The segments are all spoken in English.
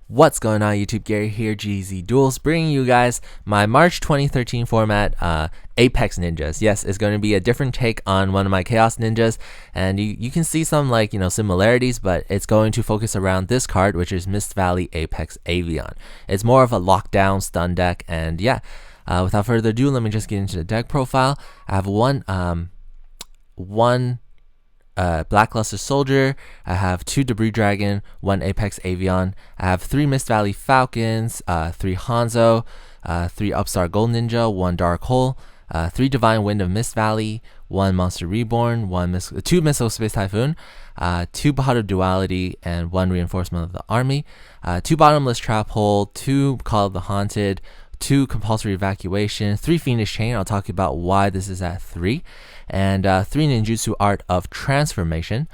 What's going on YouTube? Gary here, gzduel, bringing you guys my March 2013 format, Apex Ninjas. Yes, it's going to be a different take on one of my Chaos Ninjas, and you can see some similarities, but it's going to focus around this card, which is Mist Valley Apex Avion. It's more of a lockdown stun deck, and yeah, without further ado, let me just get into the deck profile. I have one Blackluster Soldier, I have 2 Debris Dragon, 1 Apex Avion, I have 3 Mist Valley Falcons, 3 Hanzo, 3 Upstart Gold Ninja, 1 Dark Hole, 3 Divine Wind of Mist Valley, 1 Monster Reborn, 2 Missile Space Typhoon, 2 Pot of Duality, and 1 Reinforcement of the Army, 2 Bottomless Trap Hole, 2 Call of the Haunted, 2 Compulsory Evacuation, 3 Fiendish Chain, I'll talk about why this is at 3, and 3 Ninjutsu Art of Transformation,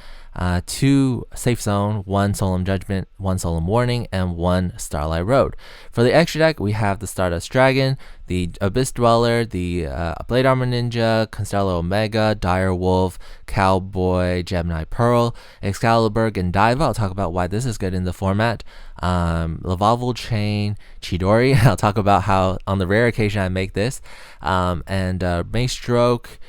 2 Safe Zone, 1 Solemn Judgment, 1 Solemn Warning, and 1 Starlight Road. For the extra deck, we have the Stardust Dragon, the Abyss Dweller, the Blade Armor Ninja, Constello Omega, Dire Wolf, Cowboy, Gemini Pearl, Excalibur, and Diva. I'll talk about why this is good in the format. Lavalval Chain, Chidori. I'll talk about how on the rare occasion I make this. And Mace Stroke,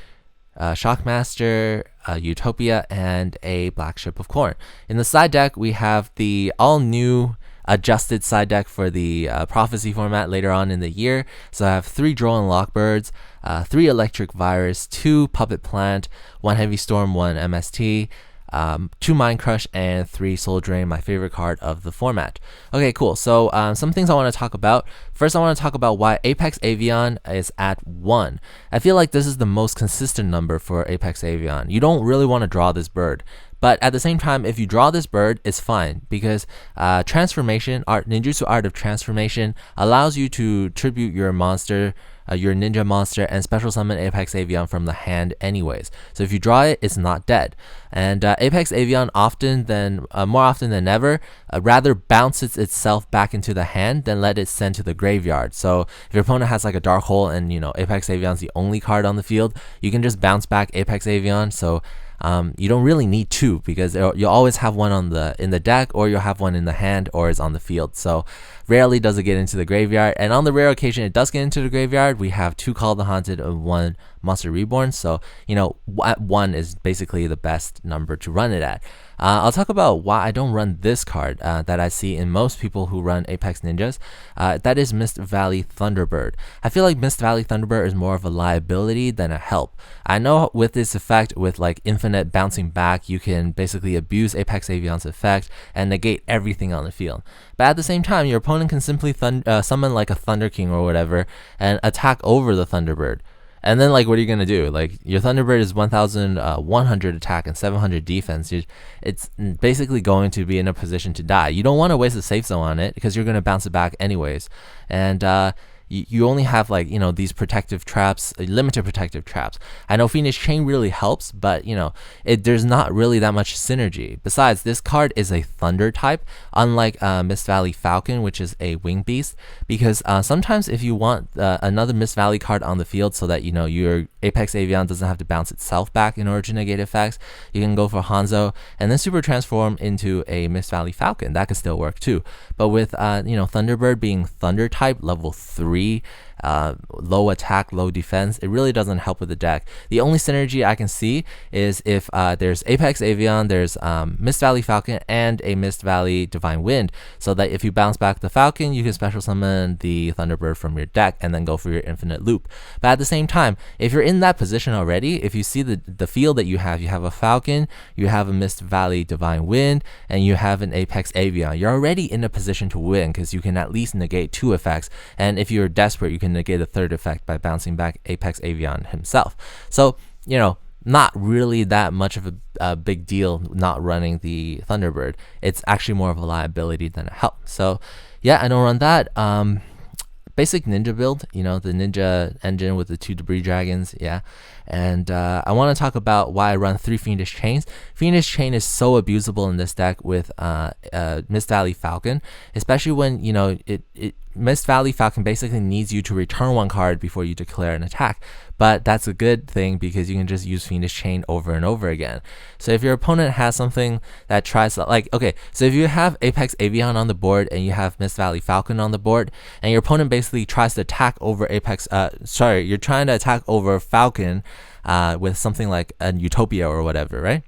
Shockmaster, Utopia, and a Black Ship of Corn. In the side deck, we have the all-new adjusted side deck for the Prophecy format later on in the year. So I have 3 Droll and Lockbirds, 3 Electric Virus, 2 Puppet Plant, 1 Heavy Storm, 1 MST, 2 Mind Crush, and 3 Soul Drain, my favorite card of the format. Okay, cool. So some things I want to talk about. First, I want to talk about why Apex Avion is at 1. I feel like this is the most consistent number for Apex Avion. You don't really want to draw this bird. But at the same time, if you draw this bird, it's fine because transformation, ninjutsu art of transformation allows you to tribute your monster, your ninja monster, and special summon Apex Avion from the hand anyways. So if you draw it, it's not dead. And Apex Avion more often than ever, rather bounces itself back into the hand than let it send to the graveyard. So if your opponent has like a Dark Hole and Apex Avion's the only card on the field, you can just bounce back Apex Avion. So you don't really need 2 because you'll always have one in the deck, or you'll have one in the hand, or is on the field. So rarely does it get into the graveyard, and on the rare occasion it does get into the graveyard, we have 2 Call of the Haunted and 1 Monster Reborn. So at 1 is basically the best number to run it at. I'll talk about why I don't run this card that I see in most people who run Apex Ninjas. That is Mist Valley Thunderbird. I feel like Mist Valley Thunderbird is more of a liability than a help. I know with this effect, with like infinite bouncing back, you can basically abuse Apex Avion's effect and negate everything on the field. But at the same time, your opponent can simply summon like a Thunder King or whatever and attack over the Thunderbird. And then, what are you going to do? Your Thunderbird is 1,100 attack and 700 defense. It's basically going to be in a position to die. You don't want to waste a safe zone on it because you're going to bounce it back anyways. And you only have these protective traps, limited protective traps. I know Fiendish Chain really helps, but there's not really that much synergy. Besides, this card is a thunder type, unlike Mist Valley Falcon, which is a wing beast. Because sometimes if you want another Mist Valley card on the field so that your Apex Avion doesn't have to bounce itself back in order to negate effects, you can go for Hanzo and then super transform into a Mist Valley Falcon. That could still work too. But with Thunderbird being thunder type, level 3, low attack, low defense, it really doesn't help with the deck. The only synergy I can see is if there's Apex Avion, there's Mist Valley Falcon, and a Mist Valley Divine Wind, so that if you bounce back the Falcon, you can special summon the Thunderbird from your deck and then go for your infinite loop. But at the same time, if you're in that position already, if you see the field that you have a Falcon, you have a Mist Valley Divine Wind, and you have an Apex Avion, you're already in a position to win because you can at least negate 2 effects, and if you're desperate, you can negate a 3rd effect by bouncing back Apex Avion himself. So not really that much of a big deal not running the Thunderbird. It's actually more of a liability than a help. So yeah, I don't run that. Basic ninja build, the ninja engine with the 2 Debris Dragons, yeah. And I want to talk about why I run 3 Fiendish Chains. Fiendish Chain is so abusable in this deck with Mist Valley Falcon, especially when Mist Valley Falcon basically needs you to return one card before you declare an attack. But that's a good thing because you can just use Fiendish Chain over and over again. So if your opponent has something that tries to, like, okay, so if you have Apex Avian on the board and you have Mist Valley Falcon on the board, and your opponent basically tries to attack over you're trying to attack over Falcon with something like a Utopia or whatever, right?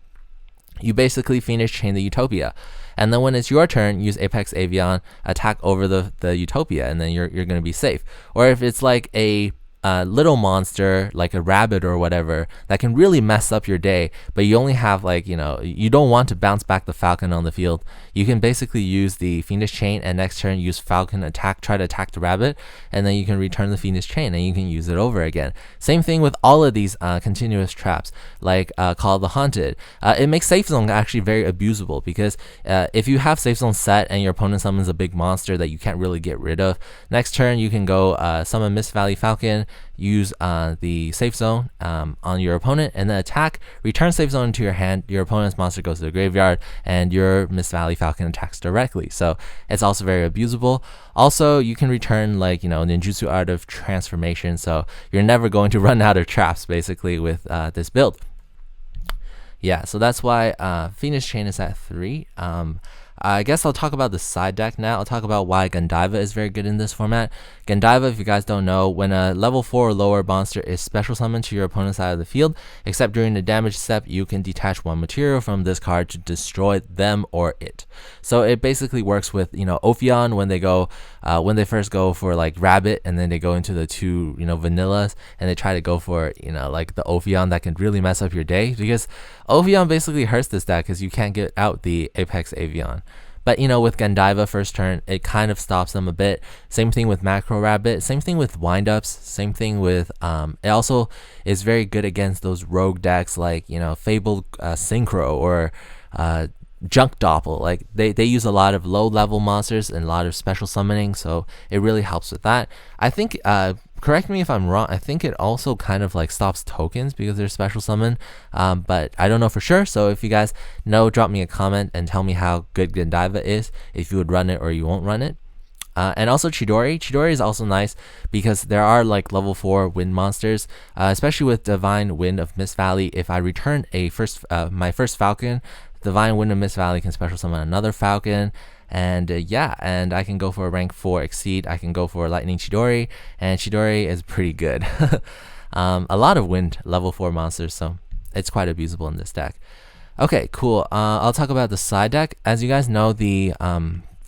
You basically Fiendish Chain the Utopia. And then when it's your turn, use Apex Avian, attack over the Utopia, and then you're going to be safe. Or if it's like a little monster, like a rabbit or whatever, that can really mess up your day, but you only have you don't want to bounce back the Falcon on the field, you can basically use the Fiendish Chain, and next turn use Falcon try to attack the rabbit, and then you can return the Fiendish Chain and you can use it over again. Same thing with all of these continuous traps, like Call of the Haunted. It makes Safe Zone actually very abusable, because if you have Safe Zone set and your opponent summons a big monster that you can't really get rid of, next turn you can go summon Mist Valley Falcon, use the Safe Zone on your opponent, and then attack, return Safe Zone into your hand, your opponent's monster goes to the graveyard, and your Mist Valley Falcon attacks directly. So it's also very abusable. Also, you can return Ninjutsu Art of Transformation, so you're never going to run out of traps basically with this build. Yeah, so that's why Fiendish Chain is at 3. I guess I'll talk about the side deck now. I'll talk about why Godiva is very good in this format. Godiva, if you guys don't know, when a level 4 or lower monster is special summoned to your opponent's side of the field, except during the damage step, you can detach one material from this card to destroy them or it. So it basically works with Ophion when they first go for like Rabbit, and then they go into the 2 vanillas, and they try to go for like the Ophion that can really mess up your day, because Ophion basically hurts this deck because you can't get out the Apex Avian. But with Godiva first turn, it kind of stops them a bit. Same thing with Macro Rabbit, same thing with Windups, same thing with it also is very good against those rogue decks like Fabled Synchro or Junk Doppel. Like they use a lot of low level monsters and a lot of special summoning, so it really helps with that. I think correct me if I'm wrong, I think it also kind of like stops tokens because they're special summon, but I don't know for sure. So if you guys know, drop me a comment and tell me how good Godiva is, if you would run it or you won't run it. And also Chidori. Chidori is also nice because there are like level 4 wind monsters, especially with Divine Wind of Mist Valley. If I return my first Falcon, Divine Wind of Mist Valley can special summon another Falcon. And and I can go for a rank 4 Exceed. I can go for Lightning Chidori, and Chidori is pretty good. A lot of wind level 4 monsters, so it's quite abusable in this deck. Okay, cool. I'll talk about the side deck. As you guys know, the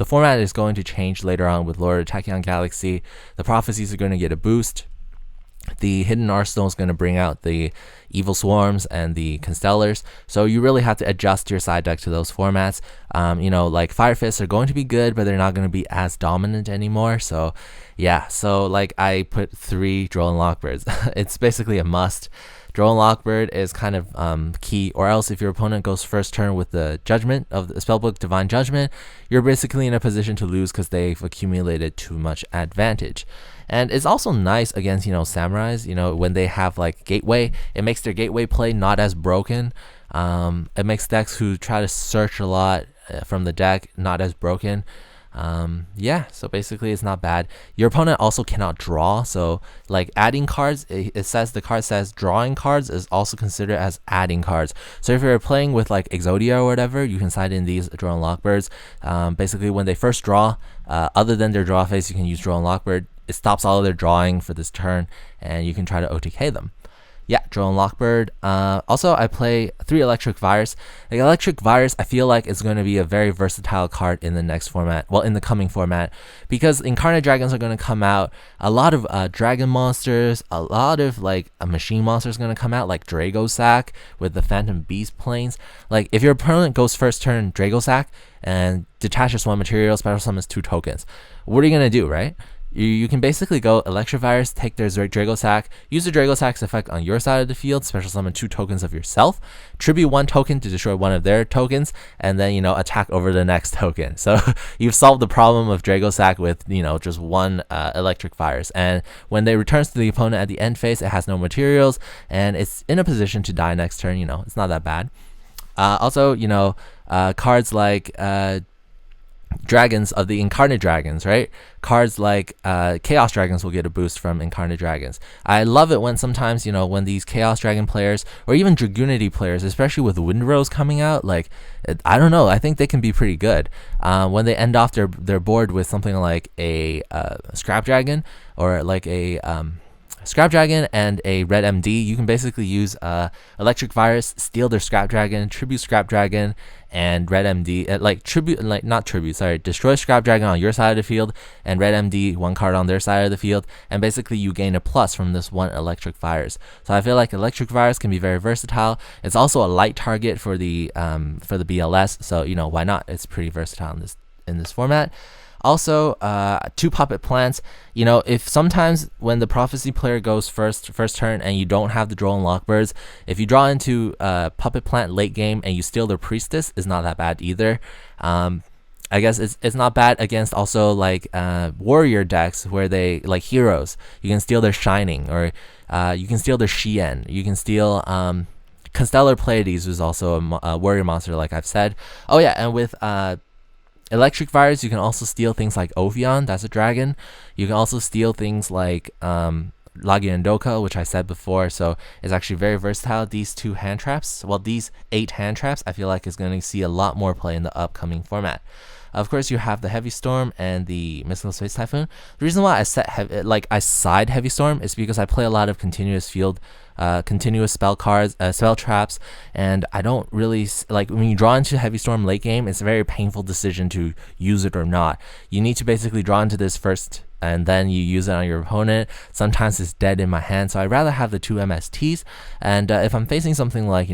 format is going to change later on with Lord of Tachyon Galaxy. The prophecies are going to get a boost. The Hidden Arsenal is going to bring out the Evil Swarms and the Constellars, so you really have to adjust your side deck to those formats. Like Fire Fists are going to be good, but they're not going to be as dominant anymore. So yeah, so like I put 3 Droll and Lockbirds. It's basically a must. Droll and Lockbird is kind of key, or else if your opponent goes first turn with the Judgment of the Spellbook Divine Judgment, you're basically in a position to lose because they've accumulated too much advantage. And it's also nice against, samurais, when they have like Gateway, it makes their Gateway play not as broken. It makes decks who try to search a lot from the deck not as broken. So basically it's not bad. Your opponent also cannot draw, so like adding cards, the card says drawing cards is also considered as adding cards. So if you're playing with like Exodia or whatever, you can side in these Droll and Lockbirds. Basically when they first draw, other than their draw phase, you can use Droll and Lockbird. It stops all of their drawing for this turn, and you can try to OTK them. Yeah, Droll and Lockbird. Also, I play 3 Electric Virus. The Electric Virus, I feel like is going to be a very versatile card in the next format. Well, in the coming format, because Incarnate Dragons are going to come out. A lot of dragon monsters, a lot of like machine monsters going to come out, like Dragosack with the Phantom Beast planes. Like if your opponent goes first turn Dragosack and detaches 1 material, special summons 2 tokens, what are you going to do, right? You can basically go Electrovirus, take their Dragosack, use the Dragosack's effect on your side of the field, special summon 2 tokens of yourself, tribute 1 token to destroy 1 of their tokens, and then, attack over the next token. So you've solved the problem of Dragosack with, just 1 Electric Virus. And when it returns to the opponent at the end phase, it has no materials, and it's in a position to die next turn. It's not that bad. Also, cards like dragons of the incarnate dragons, right? Cards like chaos dragons will get a boost from incarnate dragons. I love it when sometimes, when these chaos dragon players or even dragoonity players, especially with windrows coming out, like I don't know, I think they can be pretty good when they end off their board with something like a scrap dragon or like a Scrap Dragon and a red MD. You can basically use Electric Virus, steal their Scrap Dragon, tribute Scrap Dragon, and red MD. Destroy Scrap Dragon on your side of the field, and red MD one card on their side of the field, and basically you gain a plus from this one Electric Virus. So I feel like Electric Virus can be very versatile. It's also a light target for the BLS, so why not? It's pretty versatile in this format. Also, 2 Puppet Plants. If sometimes when the Prophecy player goes first turn and you don't have the Droll and Lockbirds, if you draw into Puppet Plant late game and you steal their Priestess, is not that bad either. I guess it's not bad against also like warrior decks where they like heroes. You can steal their Shining, or you can steal their Shien. You can steal Constellar Pleiades, was also a warrior monster, like I've said. Oh yeah, and with Electric Virus, you can also steal things like Ovion, that's a dragon. You can also steal things like Lagiandoka, which I said before, so it's actually very versatile. These 2 hand traps, these 8 hand traps, I feel like is going to see a lot more play in the upcoming format. Of course, you have the Heavy Storm and the Mystical Space Typhoon. The reason why I side Heavy Storm is because I play a lot of continuous field, continuous spell cards, spell traps, and I don't really like when you draw into Heavy Storm late game. It's a very painful decision to use it or not. You need to basically draw into this first, and then you use it on your opponent. Sometimes it's dead in my hand, so I'd rather have the 2 MSTs. And if I'm facing something like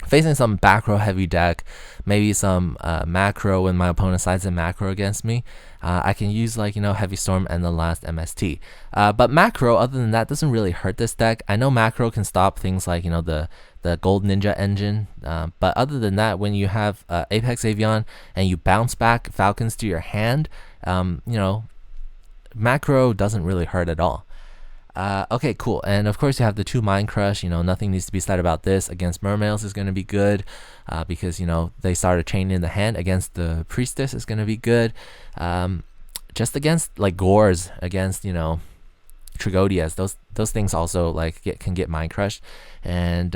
facing some back row heavy deck, maybe some macro when my opponent sides in macro against me, I can use Heavy Storm and the last MST. But macro, other than that, doesn't really hurt this deck. I know macro can stop things like the Gold Ninja engine, but other than that, when you have Apex Avion and you bounce back Falcons to your hand, macro doesn't really hurt at all. Okay, cool. And of course you have the 2 Mind Crush. Nothing needs to be said about this. Against Mermails is going to be good because they start a chain in the hand. Against the Priestess is going to be good. Just against like Gores, against Trigodias, those things also can get Mind Crushed. And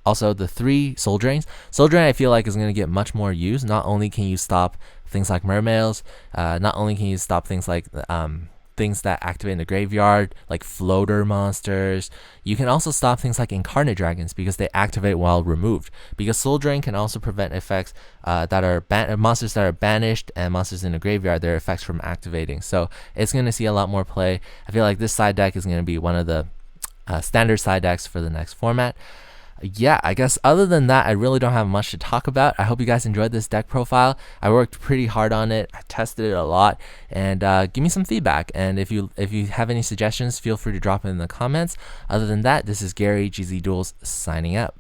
also the 3 Soul Drains. Soul Drain I feel like is going to get much more use. Not only can you stop things like Mermails, not only can you stop things like things that activate in the graveyard, like floater monsters. You can also stop things like incarnate dragons because they activate while removed. Because Soul Drain can also prevent effects that are monsters that are banished and monsters in the graveyard, their effects from activating. So it's going to see a lot more play. I feel like this side deck is going to be one of the standard side decks for the next format. Yeah, I guess other than that, I really don't have much to talk about. I hope you guys enjoyed this deck profile. I worked pretty hard on it. I tested it a lot, and give me some feedback. And if you have any suggestions, feel free to drop it in the comments. Other than that, this is Gary, gzduel, signing out.